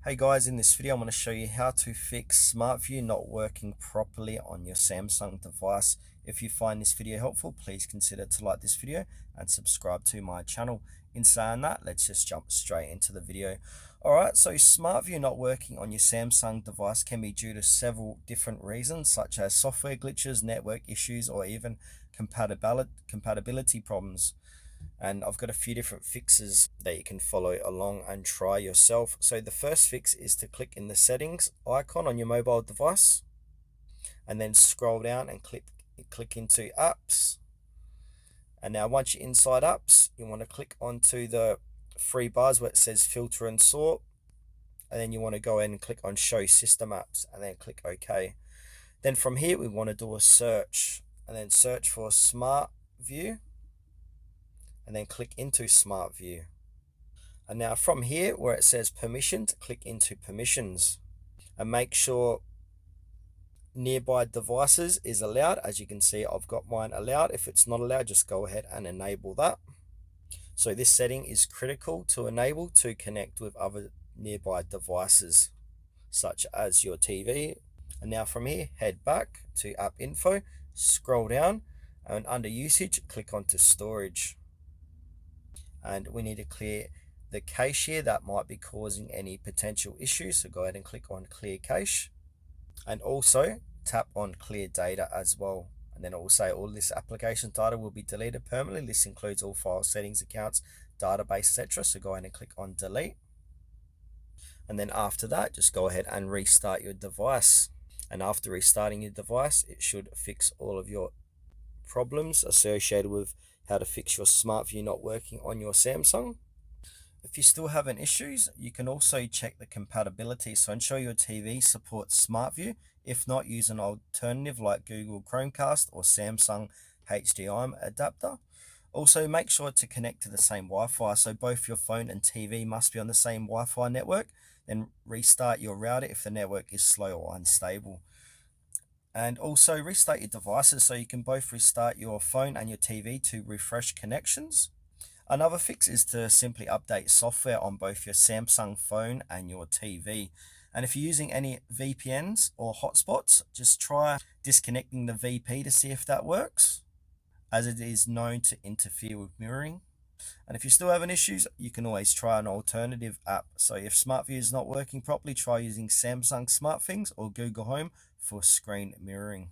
Hey guys, in this video I'm going to show you how to fix SmartView not working properly on your Samsung device. If you find this video helpful, please consider to like this video and subscribe to my channel. In saying that, let's just jump straight into the video. Alright, so SmartView not working on your Samsung device can be due to several different reasons, such as software glitches, network issues, or even compatibility problems. And I've got a few different fixes that you can follow along and try yourself. So the first fix is to click in the settings icon on your mobile device and then scroll down and click into apps. And now once you're inside apps, you want to click onto the three bars where it says filter and sort, and then you want to go ahead and click on show system apps and then click OK. Then from here we want to do a search and then search for SmartView and then click into SmartView. And now from here where it says permissions, click into permissions and make sure nearby devices is allowed. As you can see, I've got mine allowed. If it's not allowed, just go ahead and enable that. So this setting is critical to enable to connect with other nearby devices such as your TV. And now from here, head back to app info, scroll down, and under usage, click onto storage. And we need to clear the cache here that might be causing any potential issues. So go ahead and click on clear cache and also tap on clear data as well. And then it will say all this application data will be deleted permanently. This includes all file settings, accounts, database, etc. So go ahead and click on delete. And then after that, just go ahead and restart your device. And after restarting your device, it should fix all of your problems associated with how to fix your SmartView not working on your Samsung. If you're still having issues, you can also check the compatibility. So ensure your TV supports SmartView. If not, use an alternative like Google Chromecast or Samsung HDMI adapter. Also, make sure to connect to the same Wi-Fi. So both your phone and TV must be on the same Wi-Fi network. Then restart your router if the network is slow or unstable. And also restart your devices so you can both restart your phone and your TV to refresh connections. Another fix is to simply update software on both your Samsung phone and your TV. And if you're using any VPNs or hotspots, just try disconnecting the VP to see if that works, as it is known to interfere with mirroring. And if you're still having issues, you can always try an alternative app. So if SmartView is not working properly, try using Samsung SmartThings or Google Home for screen mirroring.